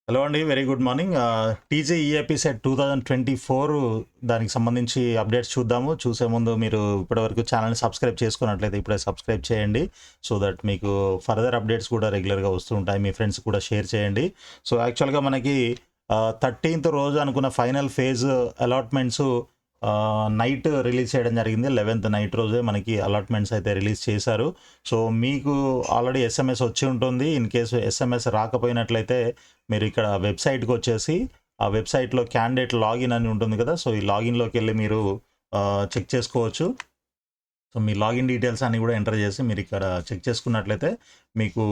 Hello అండి. Very good morning. TG EAP set 2024 దానికి సంబంధించి అప్డేట్స్ చూద్దాము. చూసే ముందు మీరు ఇప్పటివరకు ఛానల్‌ని సబ్స్క్రైబ్ చేసుకున్నట్లయితే ఇప్పుడే సబ్స్క్రైబ్ చేయండి. సో దట్ మీకు ఫర్దర్ అప్డేట్స్ కూడా రెగ్యులర్‌గా వస్తూ ఉంటాయి. మీ ఫ్రెండ్స్ కూడా షేర్ చేయండి. సో యాక్చువల్‌గా మనకి 13థ్ రోజు అనుకున్న final phase allotments night release చేయడం జరిగింది. 11థ్ నైట్ రోజే మనకి అలాట్మెంట్స్ అయితే రిలీజ్ చేశారు. సో మీకు ఆల్రెడీ ఎస్ఎంఎస్ వచ్చి ఉంటుంది. ఇన్ కేసు ఎస్ఎంఎస్ రాకపోయినట్లయితే మీరు ఇక్కడ వెబ్సైట్కి వచ్చేసి ఆ వెబ్సైట్లో క్యాండిడేట్ లాగిన్ అని ఉంటుంది కదా. సో ఈ లాగిన్లోకి వెళ్ళి మీరు చెక్ చేసుకోవచ్చు. సో మీ లాగిన్ డీటెయిల్స్ అన్నీ కూడా ఎంటర్ చేసి మీరు ఇక్కడ చెక్ చేసుకున్నట్లయితే మీకు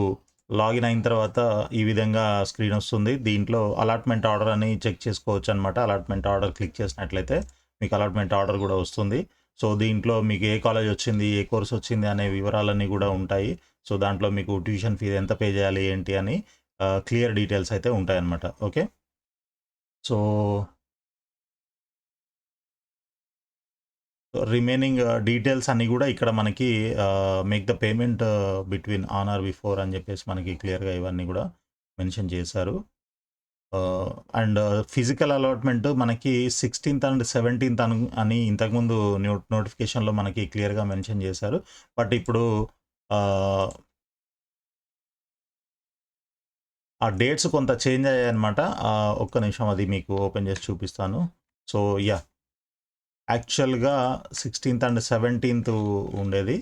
లాగిన్ అయిన తర్వాత ఈ విధంగా స్క్రీన్ వస్తుంది. దీంట్లో అలాట్మెంట్ ఆర్డర్ అని చెక్ చేసుకోవచ్చు అనమాట. అలాట్మెంట్ ఆర్డర్ క్లిక్ చేసినట్లయితే మీకు అలాట్మెంట్ ఆర్డర్ కూడా వస్తుంది. సో దీంట్లో మీకు ఏ కాలేజ్ వచ్చింది, ఏ కోర్స్ వచ్చింది అనే వివరాలన్నీ కూడా ఉంటాయి. సో దాంట్లో మీకు ట్యూషన్ ఫీజు ఎంత పే చేయాలి ఏంటి అని క్లియర్ డీటెయిల్స్ అయితే ఉంటాయన్నమాట. ఓకే. సో రిమైనింగ్ డీటెయిల్స్ అన్నీ కూడా ఇక్కడ మనకి make the payment between on are before అని చెప్పేసి మనకి క్లియర్గా ఇవన్నీ కూడా మెన్షన్ చేశారు. అండ్ ఫిజికల్ అలాట్మెంట్ మనకి 16th అండ్ 17th అని ఇంతకుముందు నోటిఫికేషన్లో మనకి క్లియర్గా మెన్షన్ చేశారు. బట్ ఇప్పుడు ఆ డేట్స్ కొంత చేంజ్ అయ్యాయన్నమాట. ఒక్క నిమిషం అది మీకు ఓపెన్ చేసి చూపిస్తాను. సో యాక్చువల్గా 16th అండ్ 17th ఉండేది.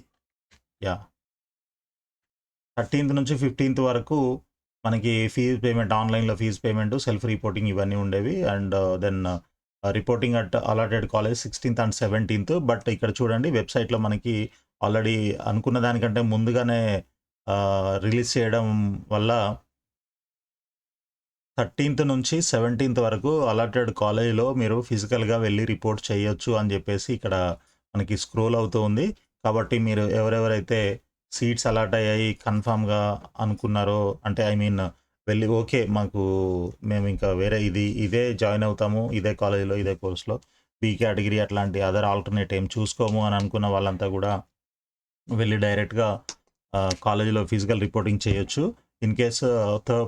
13th నుంచి 15th వరకు మనకి ఫీజు పేమెంట్, ఆన్లైన్లో ఫీజు పేమెంట్, సెల్ఫ్ రిపోర్టింగ్ ఇవన్నీ ఉండేవి. And then reporting at allotted college 16th and 17th. But ఇక్కడ చూడండి వెబ్సైట్లో మనకి ఆల్రెడీ అనుకున్న దానికంటే ముందుగానే రిలీజ్ చేయడం వల్ల 13th నుంచి 17th వరకు అలాటెడ్ కాలేజ్లో మీరు ఫిజికల్గా వెళ్ళి రిపోర్ట్ చేయొచ్చు అని చెప్పేసి ఇక్కడ మనకి స్క్రోల్ అవుతూ ఉంది. కాబట్టి మీరు ఎవరెవరైతే సీట్స్ అలాట్ అయ్యాయి కన్ఫామ్గా అనుకున్నారో, అంటే వెళ్ళి ఓకే మేము ఇంకా వేరే ఇదే జాయిన్ అవుతాము, ఇదే కాలేజీలో ఇదే కోర్స్లో, బీ కేటగిరీ అట్లాంటి అదర్ ఆల్టర్నేట్ ఏం చూసుకోము అని అనుకున్న వాళ్ళంతా కూడా వెళ్ళి డైరెక్ట్గా కాలేజీలో ఫిజికల్ రిపోర్టింగ్ చేయొచ్చు. ఇన్ కేస్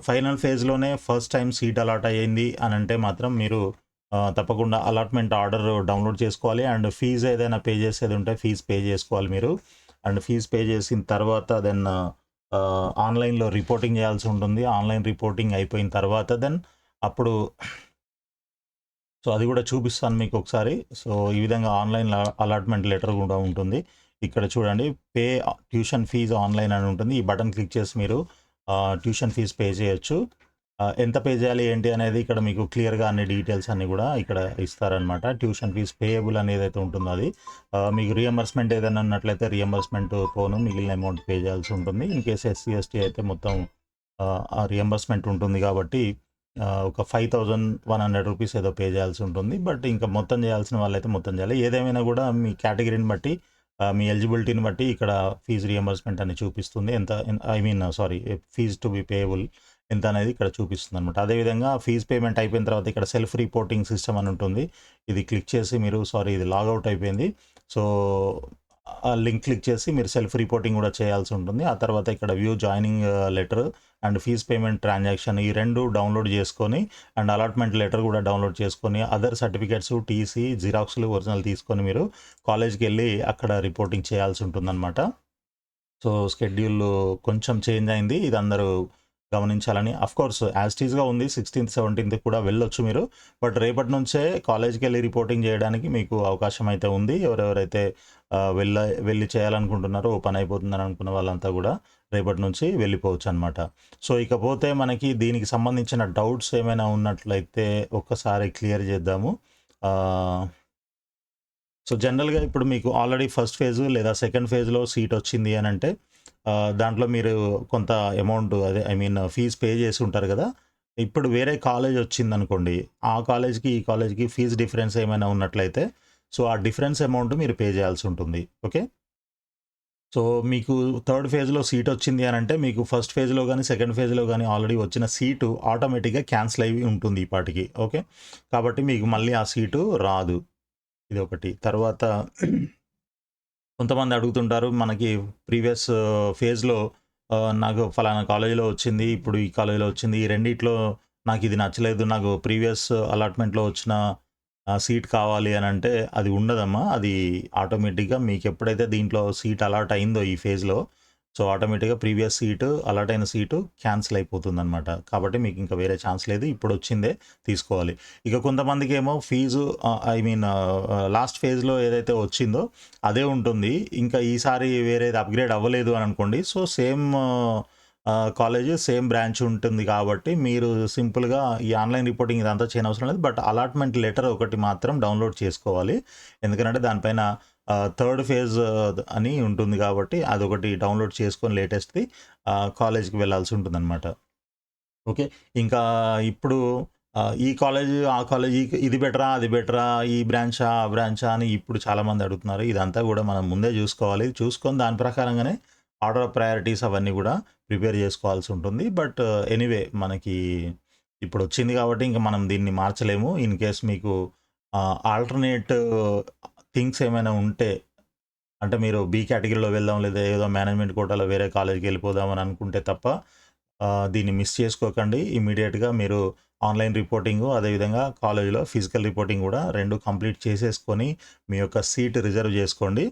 ఫైనల్ ఫేజ్లోనే ఫస్ట్ టైం సీట్ అలాట్ అయ్యింది అని అంటే మాత్రం మీరు తప్పకుండా అలాట్మెంట్ ఆర్డర్ డౌన్లోడ్ చేసుకోవాలి. అండ్ ఫీజు ఏదైనా పే చేసేది ఉంటే ఫీజు పే చేసుకోవాలి మీరు. అండ్ ఫీజు పే చేసిన తర్వాత దెన్ ఆన్లైన్లో రిపోర్టింగ్ చేయాల్సి ఉంటుంది. ఆన్లైన్ రిపోర్టింగ్ అయిపోయిన తర్వాత దెన్ అప్పుడు సో అది కూడా చూపిస్తాను మీకు ఒకసారి. సో ఈ విధంగా ఆన్లైన్ అలాట్మెంట్ లెటర్ కూడా ఉంటుంది. ఇక్కడ చూడండి, పే ట్యూషన్ ఫీజు ఆన్లైన్ అని ఉంటుంది. ఈ బటన్ క్లిక్ చేసి మీరు ట్యూషన్ ఫీజు పే చేయొచ్చు. ఎంత పే చేయాలి ఏంటి అనేది ఇక్కడ మీకు క్లియర్గా అన్ని డీటెయిల్స్ అన్నీ కూడా ఇక్కడ ఇస్తారనమాట. ట్యూషన్ ఫీజు పేయబుల్ అనేది అయితే ఉంటుందో అది మీకు రీఎంబర్స్మెంట్ ఏదైనా ఉన్నట్లయితే రీఎంబర్స్మెంట్ పోను మిగిలిన అమౌంట్ పే చేయాల్సి ఉంటుంది. ఇన్ కేసు ఎస్సీ ఎస్టీ అయితే మొత్తం ఆ రీఎంబర్స్మెంట్ ఉంటుంది కాబట్టి ఒక 5,100 రూపీస్ ఏదో పే చేయాల్సి ఉంటుంది. బట్ ఇంకా మొత్తం చేయాల్సిన వాళ్ళైతే మొత్తం చేయాలి. ఏదేమైనా కూడా మీ కేటగిరీని బట్టి మీ ఎలిజిబిలిటీని బట్టి ఇక్కడ ఫీజు రీఎంబర్స్మెంట్ అని చూపిస్తుంది. ఫీజ్ టు బి పేయబుల్ ఎంత అనేది ఇక్కడ చూపిస్తుంది అనమాట. అదేవిధంగా ఫీజ్ పేమెంట్ అయిపోయిన తర్వాత ఇక్కడ సెల్ఫ్ రిపోర్టింగ్ సిస్టమ్ అని ఉంటుంది. ఇది క్లిక్ చేసి మీరు ఇది లాగౌట్ అయిపోయింది. సో ఆ లింక్ క్లిక్ చేసి మీరు సెల్ఫ్ రిపోర్టింగ్ కూడా చేయాల్సి ఉంటుంది. ఆ తర్వాత ఇక్కడ view joining letter and fee payment transaction ఈ రెండు డౌన్లోడ్ చేసుకొని, అండ్ అలాట్మెంట్ లెటర్ కూడా డౌన్లోడ్ చేసుకొని, అదర్ సర్టిఫికేట్స్, టీసీ, జిరాక్స్లు ఒరిజినల్ తీసుకొని మీరు కాలేజ్కి వెళ్ళి అక్కడ రిపోర్టింగ్ చేయాల్సి ఉంటుందన్నమాట. సో స్కెడ్యూల్ కొంచెం చేంజ్ అయింది, ఇది అందరూ గమనించాలని. అఫ్కోర్స్ యాజ్ టీజ్గా ఉంది, 16th 17th కూడా వెళ్ళొచ్చు మీరు. బట్ రేపటి నుంచే కాలేజ్కి వెళ్ళి రిపోర్టింగ్ చేయడానికి మీకు అవకాశం అయితే ఉంది. ఎవరెవరైతే వెళ్ళి చేయాలనుకుంటున్నారో, ఓపెన్ అయిపోతుందని అనుకున్న వాళ్ళంతా కూడా రేపటి నుంచి వెళ్ళిపోవచ్చు అనమాట. సో ఇకపోతే మనకి దీనికి సంబంధించిన డౌట్స్ ఏమైనా ఉన్నట్లయితే ఒక్కసారి క్లియర్ చేద్దాము. సో జనరల్గా ఇప్పుడు మీకు ఆల్రెడీ ఫస్ట్ ఫేజ్ లేదా సెకండ్ ఫేజ్లో సీట్ వచ్చింది అని అంటే దాంట్లో మీరు కొంత అమౌంట్ ఫీజు పే చేసి ఉంటారు కదా. ఇప్పుడు వేరే కాలేజ్ వచ్చిందనుకోండి, ఆ కాలేజ్కి ఈ కాలేజ్కి ఫీజు డిఫరెన్స్ ఏమైనా ఉన్నట్లయితే సో ఆ డిఫరెన్స్ అమౌంట్ మీరు పే చేయాల్సి ఉంటుంది. ఓకే. సో మీకు థర్డ్ ఫేజ్లో సీట్ వచ్చింది అని అంటే మీకు ఫస్ట్ ఫేజ్లో కానీ సెకండ్ ఫేజ్లో కానీ ఆల్రెడీ వచ్చిన సీటు ఆటోమేటిక్గా క్యాన్సిల్ అయి ఉంటుంది ఈ పాటికి. ఓకే. కాబట్టి మీకు మళ్ళీ ఆ సీటు రాదు. ఇది ఒకటి. తర్వాత కొంతమంది అడుగుతుంటారు, మనకి ప్రీవియస్ ఫేజ్లో నాకు ఫలానా కాలేజీలో వచ్చింది, ఇప్పుడు ఈ కాలేజీలో వచ్చింది, ఈ రెండిట్లో నాకిది నచ్చలేదు, నాకు ప్రీవియస్ అలాట్‌మెంట్‌లో వచ్చిన సీట్ కావాలి అనంటే అది ఉండదమ్మా. అది ఆటోమేటిక్‌గా మీకెప్పుడైతే దీంట్లో సీట్ అలాట్ అయిందో ఈ ఫేజ్‌లో, సో, ఆటోమేటిక్‌గా ప్రీవియస్ సీటు అలాట్ అయిన సీటు క్యాన్సిల్ అయిపోతుందనమాట. కాబట్టి మీకింక వేరే ఛాన్స్ లేదు. ఇప్పుడొచ్చిందే తీసుకోవాలి. ఇక కొంతమందికేమో ఫీజు ఐ మీన్ లాస్ట్ ఫేజ్‌లో ఏదైతే వచ్చిందో అదే ఉంటుంది. ఇంకా ఈసారి వేరేది అప్‌గ్రేడ్ అవ్వలేదు అని అనుకోండి. So, same college, same branch ఉంటుంది కాబట్టి మీరు సింపుల్‌గా ఈ ఆన్‌లైన్ రిపోర్టింగ్ ఇదంతా చేయనవసరం లేదు. బట్ అలాట్‌మెంట్ లెటర్ ఒకటి మాత్రం డౌన్‌లోడ్ చేసుకోవాలి. ఎందుకనంటే దానిపైన థర్డ్ ఫేజ్ అని ఉంటుంది కాబట్టి అదొకటి డౌన్‌లోడ్ చేసుకొని లేటెస్ట్‌ది కాలేజ్‌కి వెళ్ళాల్సి ఉంటుందనమాట. ఓకే. ఇంకా ఇప్పుడు ఈ కాలేజు, ఆ కాలేజు, ఇది బెటరా? అది బెటరా? ఈ బ్రాంచా? ఆ బ్రాంచా? అని ఇప్పుడు చాలామంది అడుగుతున్నారు. ఇదంతా గూడా మనం ముందే జూసుకోవాలి. చూసుకొని దాని ప్రకారంగానే ఆర్డర్ ఆఫ్ ప్రయారిటీస్ అవన్నీ గూడా ప్రిపేర్ జేసుకోవాల్సి ఉంటుంది. బట్ ఎనీవే మనకి ఇప్పుడొచ్చింది గాబట్టి ఇంక మనం దీన్ని మార్చలేము. ఇన్ కేస్ మీకు ఆల్టర్‌నేట్ థింగ్స్ ఏమైనా ఉంటే, అంటే మీరు బి కేటగిరీలో వెళ్దాం, లేదా ఏదో మేనేజ్మెంట్ కోటాలో వేరే కాలేజ్‌కి వెళ్ళిపోదాం అని అనుకుంటే తప్ప దీన్ని మిస్ చేసుకోకండి. ఇమ్మీడియేట్‌గా మీరు ఆన్‌లైన్ రిపోర్టింగు, అదేవిధంగా కాలేజ్‌లో ఫిజికల్ రిపోర్టింగ్ గూడా 2 కంప్లీట్ చేసేసుకొని మీ యొక్క సీట్ రిజర్వ్ జేసుకోండి.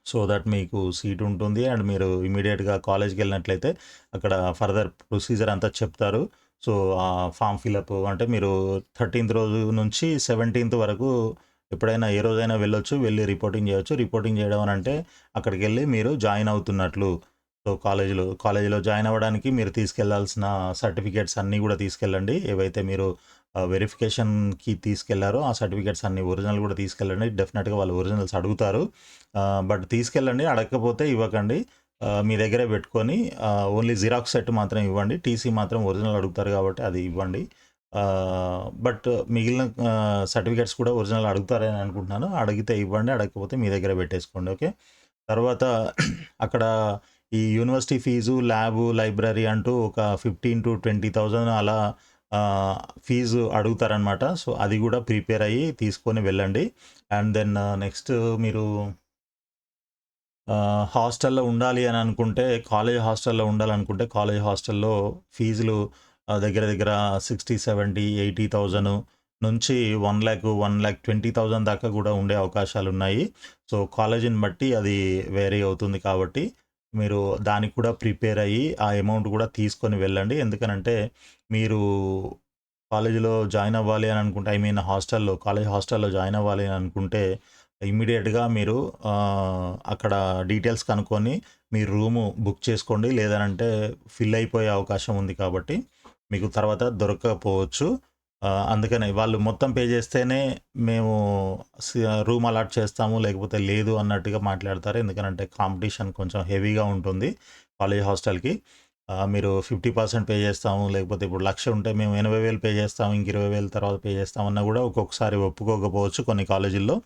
సో దట్ మీకు సీట్ ఉంటుంది. అండ్ మీరు ఇమ్మీడియేట్‌గా కాలేజ్‌కెళ్ళినట్లయితే అక్కడ ఫర్దర్ ప్రొసీజర్ అంతా చెప్తారు. సో, ఫార్మ్ ఫిలప్ అంటే మీరు 13థ్ రోజు నుంచి 17థ్ వరకు ఎప్పుడైనా ఏ రోజైనా వెళ్ళొచ్చు. వెళ్లి రిపోర్టింగ్ జేయొచ్చు. రిపోర్టింగ్ జేయడం అనంటే అక్కడికెళ్ళి మీరు జాయిన్ అవుతున్నట్లు. సో, కాలేజీలో జాయిన్ అవ్వడానికి మీరు తీసుకెళ్లాల్సిన సర్టిఫికేట్స్ అన్నీ గూడా తీసుకెళ్ళండి. ఏవైతే మీరు వెరిఫికేషన్‌కి తీసుకెళ్లారో ఆ సర్టిఫికేట్స్ అన్నీ ఒరిజినల్ గూడా తీసుకెళ్ళండి. డెఫినిట్‌గా వాళ్ళు ఒరిజినల్స్ అడుగుతారు. బట్ తీసుకెళ్ళండి. అడగకపోతే ఇవ్వకండి. మీ దగ్గరే పెట్టుకొని ఓన్లీ జిరాక్స్ సెట్ మాత్రం ఇవ్వండి. టీసీ మాత్రం ఒరిజినల్ అడుగుతారు కాబట్టి అది ఇవ్వండి. బట్ మిగిలిన సర్టిఫికేట్స్ కూడా ఒరిజినల్ అడుగుతారని అనుకుంటున్నాను. అడిగితే ఇవ్వండి. అడగకపోతే మీ దగ్గరే పెట్టేసుకోండి. ఓకే. తర్వాత అక్కడ ఈ యూనివర్సిటీ ఫీజు, ల్యాబు, లైబ్రరీ అంటూ ఒక 15,000-20,000 అలా ఫీజు అడుగుతారనమాట. సో, అది గూడా ప్రిపేర్ అయ్యి తీసుకొని వెళ్ళండి. అండ్ దెన్ నెక్స్ట్ మీరు హాస్టల్‌లో ఉండాలి అని అనుకుంటే, కాలేజ్ హాస్టల్‌లో ఉండాలనుకుంటే, కాలేజ్ హాస్టల్‌లో ఫీజులు దగ్గర దగ్గర 60, 70, 80,000 నుంచి 1,00,000, 1,20,000 దాకా గూడా ఉండే అవకాశాలున్నాయి. సో, కాలేజీని బట్టి అది వేరీ అవుతుంది కాబట్టి, మీరు దానికి కూడా ప్రిపేర్ అయ్యి, ఆ అమౌంట్ గూడా తీసుకొని వెళ్ళండి. ఎందుకనంటే, మీరు కాలేజీలో జాయిన్ అవ్వాలి అని అనుకుంటే, ఐ మీన్ కాలేజ్ హాస్టల్‌లో జాయిన్ అవ్వాలి అని అనుకుంటే, ఇమ్మీడియేట్‌గా మీరు అక్కడ డీటెయిల్స్ కనుక్కొని మీరు రూము బుక్ చేసుకోండి. లేదనంటే ఫిల్ అయిపోయే అవకాశం ఉంది కాబట్టి, మీకు తర్వాత దొరకకపోవచ్చు. అందుకనే వాళ్ళు మొత్తం పే చేస్తేనే మేము సి రూమ్ అలాట్ చేస్తాము, లేకపోతే లేదు అన్నట్టుగా మాట్లాడతారు. ఎందుకనంటే కాంపిటీషన్ కొంచెం హెవీగా ఉంటుంది కాలేజ్ హాస్టల్‌కి. మీరు 50% పే చేస్తాము, లేకపోతే ఇప్పుడు 1,00,000 ఉంటే మేము 80,000 పే చేస్తాము, ఇంక 20,000 తర్వాత పే చేస్తామన్నా కూడా ఒక్కొక్కసారి ఒప్పుకోకపోవచ్చు కొన్ని కాలేజీల్లో.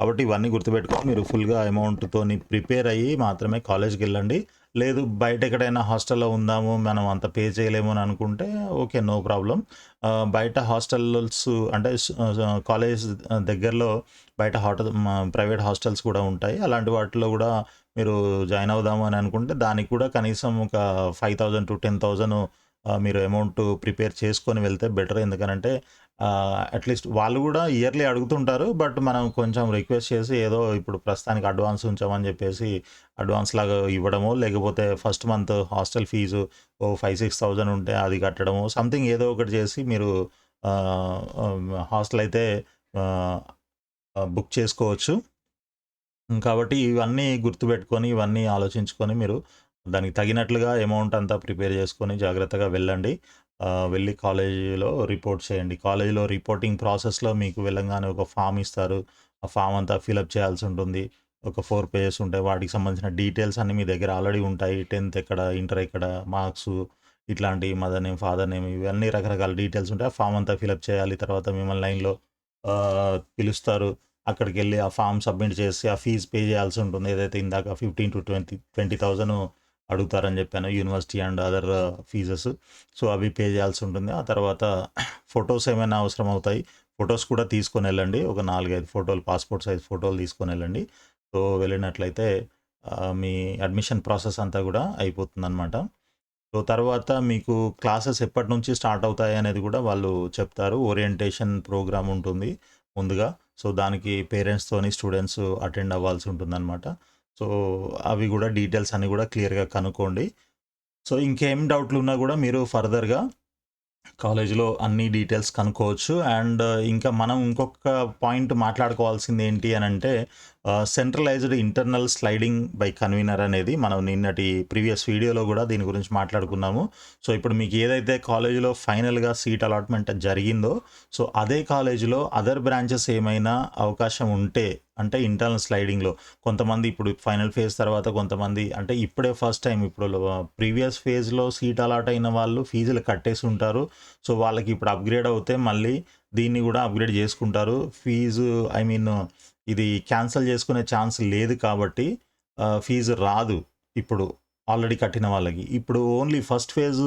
కాబట్టి ఇవన్నీ గుర్తుపెట్టుకొని మీరు ఫుల్‌గా అమౌంట్‌తోని ప్రిపేర్ అయ్యి మాత్రమే కాలేజ్‌కెళ్ళండి. లేదు బయట ఎక్కడైనా హాస్టల్‌లో ఉందాము, మనం అంత పే చేయలేము అని అనుకుంటే ఓకే. No problem. బయట హాస్టల్స్ అంటే కాలేజ్ దగ్గరలో బయట ప్రైవేట్ హాస్టల్స్ కూడా ఉంటాయి. అలాంటి వాటిలో కూడా మీరు జాయిన్ అవుదాము అని అనుకుంటే దానికి కూడా కనీసం ఒక 5,000-10,000 మీరు అమౌంట్ ప్రిపేర్ చేసుకొని వెళ్తే బెటర్. ఎందుకనంటే అట్‌లీస్ట్ వాళ్ళు గూడా ఇయర్లీ అడుగుతుంటారు. బట్ మనం కొంచెం రిక్వెస్ట్ చేసి ఏదో ఇప్పుడు ప్రస్తుతానికి అడ్వాన్స్ ఉంచామని జెప్పేసి అడ్వాన్స్ లాగా ఇవ్వడమో, లేకపోతే ఫస్ట్ మంత్ హాస్టల్ ఫీజు ఓ 5,000-6,000 ఉంటే అది కట్టడమో సంథింగ్ ఏదో ఒకటి చేసి మీరు హాస్టల్ అయితే ఆహ్, బుక్ చేసుకోవచ్చు. కాబట్టి ఇవన్నీ గుర్తుపెట్టుకొని, ఇవన్నీ ఆలోచించుకొని మీరు దానికి తగినట్లుగా అమౌంట్ అంతా ప్రిపేర్ చేసుకొని జాగ్రత్తగా వెళ్ళండి. వెళ్ళి కాలేజీలో రిపోర్ట్ చేయండి. కాలేజీలో రిపోర్టింగ్ ప్రాసెస్‌లో మీకు వెళ్ళంగానే ఒక ఫార్మ్ ఇస్తారు. ఆ ఫార్మ్ అంతా ఫిలప్ చేయాల్సి ఉంటుంది. ఒక 4 పేజెస్ ఉంటాయి. వాటికి సంబంధించిన డీటెయిల్స్ అన్నీ మీ దగ్గర ఆల్రెడీ ఉంటాయి. 10థ్ ఎక్కడ, ఇంటర్ ఎక్కడ, మార్క్సు ఇట్లాంటి మదర్ నేమ్, ఫాదర్ నేమ్ ఇవన్నీ రకరకాల డీటెయిల్స్ ఉంటాయి. ఆ ఫార్మ్ అంతా ఫిలప్ చేయాలి. తర్వాత మిమ్మల్ని లైన్‌లో పిలుస్తారు. అక్కడికెళ్ళి ఆ ఫార్మ్ సబ్మిట్ చేసి, ఆ ఫీజ్ పే చేయాల్సి ఉంటుంది. ఏదైతే ఇందాక 15,000-20,000 అడుగుతారని చెప్పానో university and other fees. So, అవి పే చేయాల్సి ఉంటుంది. ఆ తర్వాత ఫోటోస్ ఏమైనా అవసరం అవుతాయి. ఫోటోస్ కూడా తీసుకొనెళ్ళండి. ఒక 4, 5 ఫోటోలు, పాస్‌పోర్ట్ సైజ్ ఫోటోలు తీసుకొనెళ్ళండి. సో, వెళ్ళినట్లయితే మీ అడ్మిషన్ ప్రాసెస్ అంతా కూడా అయిపోతుందనమాట. సో తర్వాత మీకు క్లాసెస్ ఎప్పటి నుంచి స్టార్ట్ అవుతాయి అనేది కూడా వాళ్ళు చెప్తారు. ఓరియంటేషన్ ప్రోగ్రామ్ ఉంటుంది ముందుగా. సో దానికి పేరెంట్స్‌తోని స్టూడెంట్స్ అటెండ్ అవ్వాల్సి ఉంటుందనమాట. సో అవి కూడా డీటెయిల్స్ అన్నీ కూడా క్లియర్‌గా కనుక్కోండి. సో ఇంకేం డౌట్‌లున్నా కూడా మీరు ఫర్దర్‌గా కాలేజ్‌లో అన్ని డీటెయిల్స్ కనుక్కోవచ్చు. అండ్ ఇంకా మనం ఇంకొక పాయింట్ మాట్లాడుకోవాల్సింది ఏంటి అనంటే centralised internal sliding by convener అనేది మనం నిన్నటి ప్రీవియస్ వీడియోలో కూడా దీని గురించి మాట్లాడుకున్నాము. సో ఇప్పుడు మీకు ఏదైతే కాలేజీలో ఫైనల్‌గా సీట్ అలాట్‌మెంట్ జరిగిందో, సో అదే కాలేజీలో అదర్ బ్రాంచెస్ ఏమైనా అవకాశం ఉంటే, అంటే ఇంటర్నల్ స్లైడింగ్‌లో కొంతమంది ఇప్పుడు ఫైనల్ ఫేజ్ తర్వాత కొంతమంది అంటే ఇప్పుడే ఫస్ట్ టైం ఇప్పుడు ప్రీవియస్ ఫేజ్‌లో సీట్ అలాట్ అయిన వాళ్ళు ఫీజులు కట్టేసి ఉంటారు. సో వాళ్ళకి ఇప్పుడు అప్‌గ్రేడ్ అవుతే మళ్ళీ దీన్ని కూడా అప్‌గ్రేడ్ చేసుకుంటారు. ఫీజు ఐ మీన్ ఇది క్యాన్సల్ చేసుకునే ఛాన్స్ లేదు కాబట్టి ఫీజు రాదు ఇప్పుడు ఆల్రెడీ కట్టిన వాళ్ళకి. ఇప్పుడు ఓన్లీ ఫస్ట్ ఫేజ్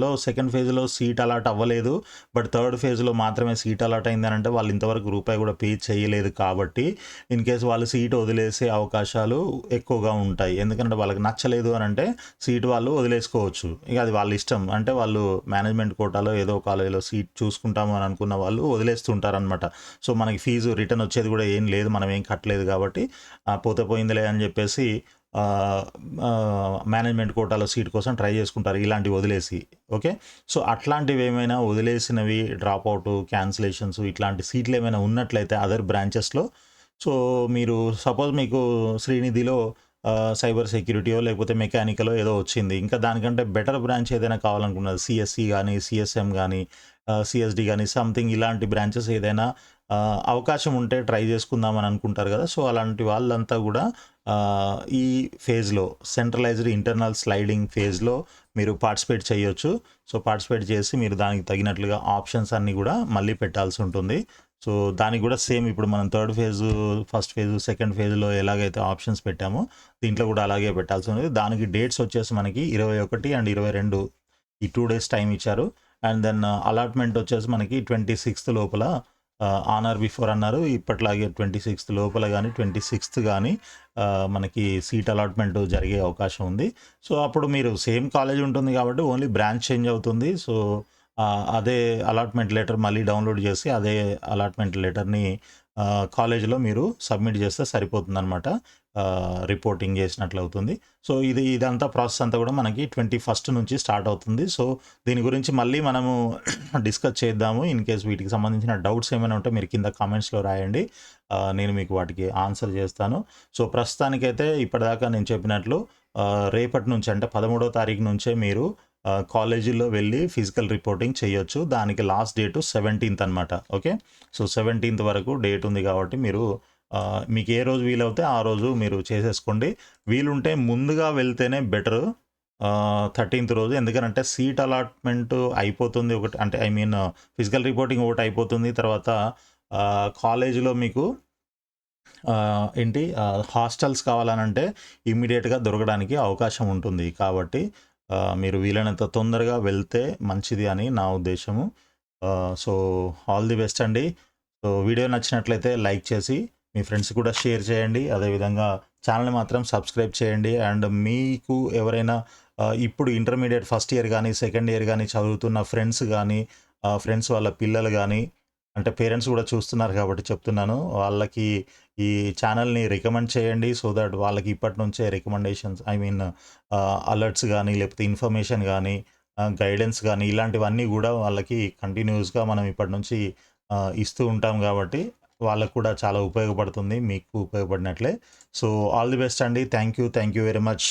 లో సెకండ్ ఫేజ్‌లో సీట్ అలాట్ అవ్వలేదు. బట్ థర్డ్ ఫేజ్‌లో మాత్రమే సీట్ అలాట్ అయిందనంటే వాళ్ళు ఇంతవరకు రూపాయి కూడా పే చేయలేదు కాబట్టి ఇన్ కేస్ వాళ్ళు సీట్ వదిలేసే అవకాశాలు ఎక్కువగా ఉంటాయి. ఎందుకంటే వాళ్ళకి నచ్చలేదు అనంటే సీట్ వాళ్ళు వదిలేసుకోవచ్చు. ఇక అది వాళ్ళ ఇష్టం. అంటే వాళ్ళు మేనేజ్మెంట్ కోటాలో ఏదో కాలేజీలో సీట్ చూసుకుంటాము అని అనుకున్న వాళ్ళు వదిలేస్తుంటారనమాట. సో మనకి ఫీజు రిటర్న్ వచ్చేది కూడా ఏం లేదు. మనం ఏం కట్టలేదు కాబట్టి పోతే పోయిందిలే అని చెప్పేసి మేనేజ్మెంట్ కోటాలో సీట్ కోసం ట్రై చేసుకుంటారు ఇలాంటివి వదిలేసి. ఓకే. సో అట్లాంటివి ఏమైనా వదిలేసినవి డ్రాప్ అవుట్, క్యాన్సిలేషన్స్ ఇట్లాంటి సీట్లు ఏమైనా ఉన్నట్లయితే అదర్ బ్రాంచెస్‌లో, సో మీరు సపోజ్ మీకు శ్రీనిధిలో సైబర్ సెక్యూరిటీయో లేకపోతే మెకానికలో ఏదో వచ్చింది. ఇంకా దానికంటే బెటర్ బ్రాంచ్ ఏదైనా కావాలనుకున్నారు. సీఎస్‌సి గానీ, సీఎస్ఎం గానీ, సీఎస్‌డి గానీ సంథింగ్ ఇలాంటి బ్రాంచెస్ ఏదైనా అవకాశం ఉంటే ట్రై చేసుకుందామని అనుకుంటారు కదా! సో అలాంటి వాళ్ళంతా కూడా ఈ ఫేజ్‌లో సెంట్రలైజ్డ్ ఇంటర్నల్ స్లైడింగ్ ఫేజ్‌లో మీరు పార్టిసిపేట్ చేయొచ్చు. సో పార్టిసిపేట్ చేసి మీరు దానికి తగినట్లుగా ఆప్షన్స్ అన్నీ కూడా మళ్ళీ పెట్టాల్సి ఉంటుంది. సో దానికి కూడా సేమ్ ఇప్పుడు మనం third phase, first phase, second ఫేజ్‌లో ఎలాగైతే ఆప్షన్స్ పెట్టామో దీంట్లో కూడా అలాగే పెట్టాల్సి ఉంది. దానికి డేట్స్ వచ్చేసి మనకి 21 అండ్ 22 ఈ 2 డేస్ టైం ఇచ్చారు. అండ్ దెన్ అలాట్‌మెంట్ వచ్చేసి మనకి 26థ్ లోపల ఆన్ ఆర్ బిఫోర్ అన్నారు. ఇప్పట్లాగే 26థ్ లోపల గానీ, 26థ్ గానీ మనకి సీట్ అలాట్‌మెంట్ జరిగే అవకాశం ఉంది. సో అప్పుడు మీరు సేమ్ కాలేజ్ ఉంటుంది కాబట్టి ఓన్లీ బ్రాంచ్ చేంజ్ అవుతుంది. సో అదే అలాట్‌మెంట్ లెటర్ మళ్ళీ డౌన్‌లోడ్ చేసి అదే అలాట్‌మెంట్ లెటర్‌ని కాలేజ్‌లో మీరు సబ్మిట్ చేస్తే సరిపోతుందనమాట. రిపోర్టింగ్ చేసినట్లు అవుతుంది. సో ఇదంతా ప్రాసెస్ అంతా కూడా మనకి 21st నుంచి స్టార్ట్ అవుతుంది. సో దీని గురించి మళ్ళీ మనము డిస్కస్ చేద్దాము. ఇన్ కేస్ వీటికి సంబంధించిన డౌట్స్ ఏమైనా ఉంటే మీరు కింద కామెంట్స్‌లో రాయండి. నేను మీకు వాటికి ఆన్సర్ చేస్తాను. సో ప్రస్తుతానికైతే ఇప్పటిదాకా నేను చెప్పినట్లు రేపటి నుంచి అంటే 13వ తారీఖు నుంచే మీరు కాలేజీల్లో వెళ్ళి ఫిజికల్ రిపోర్టింగ్ చేయొచ్చు. దానికి లాస్ట్ డేటు 17th అనమాట. ఓకే. సో 17th వరకు డేట్ ఉంది కాబట్టి మీరు మీకు ఏ రోజు వీలవుతే ఆ రోజు మీరు చేసేసుకోండి. వీలుంటే ముందుగా వెళ్తేనే బెటరు. 13th రోజు. ఎందుకనంటే సీట్ అలాట్‌మెంట్ అయిపోతుంది ఒకటి అంటే ఐ మీన్ ఫిజికల్ రిపోర్టింగ్ ఒకటి అయిపోతుంది. తర్వాత కాలేజీలో మీకు హాస్టల్స్ కావాలనంటే ఇమ్మీడియేట్‌గా దొరకడానికి అవకాశం ఉంటుంది. కాబట్టి మీరు వీలైనంత తొందరగా వెళ్తే మంచిది అని నా ఉద్దేశము. సో ఆల్ ది బెస్ట్ అండి. సో వీడియో నచ్చినట్లయితే లైక్ చేసి మీ ఫ్రెండ్స్ కూడా షేర్ చేయండి. అదేవిధంగా ఛానల్‌ని మాత్రం సబ్స్క్రైబ్ చేయండి. అండ్ మీకు ఎవరైనా ఇప్పుడు ఇంటర్మీడియేట్ ఫస్ట్ ఇయర్ గానీ, సెకండ్ ఇయర్ గానీ చదువుతున్న ఫ్రెండ్స్ గానీ, ఫ్రెండ్స్ వాళ్ళ పిల్లలు గానీ, అంటే పేరెంట్స్ కూడా చూస్తున్నారు కాబట్టి చెప్తున్నాను. వాళ్ళకి ఈ ఛానల్‌ని రికమెండ్ చేయండి. సో దట్ వాళ్ళకి ఇప్పటి నుంచే రికమెండేషన్స్ ఐ మీన్ అలర్ట్స్ గానీ, లేకపోతే ఇన్ఫర్మేషన్ గానీ, గైడెన్స్ గానీ ఇలాంటివన్నీ గూడా వాళ్ళకి కంటిన్యూస్‌గా మనం ఇప్పటి నుంచి ఇస్తూ ఉంటాం కాబట్టి వాళ్ళకు కూడా చాలా ఉపయోగపడుతుంది. మీకు ఉపయోగపడినట్లే. సో ఆల్ ది బెస్ట్ అండి. Thank you very much.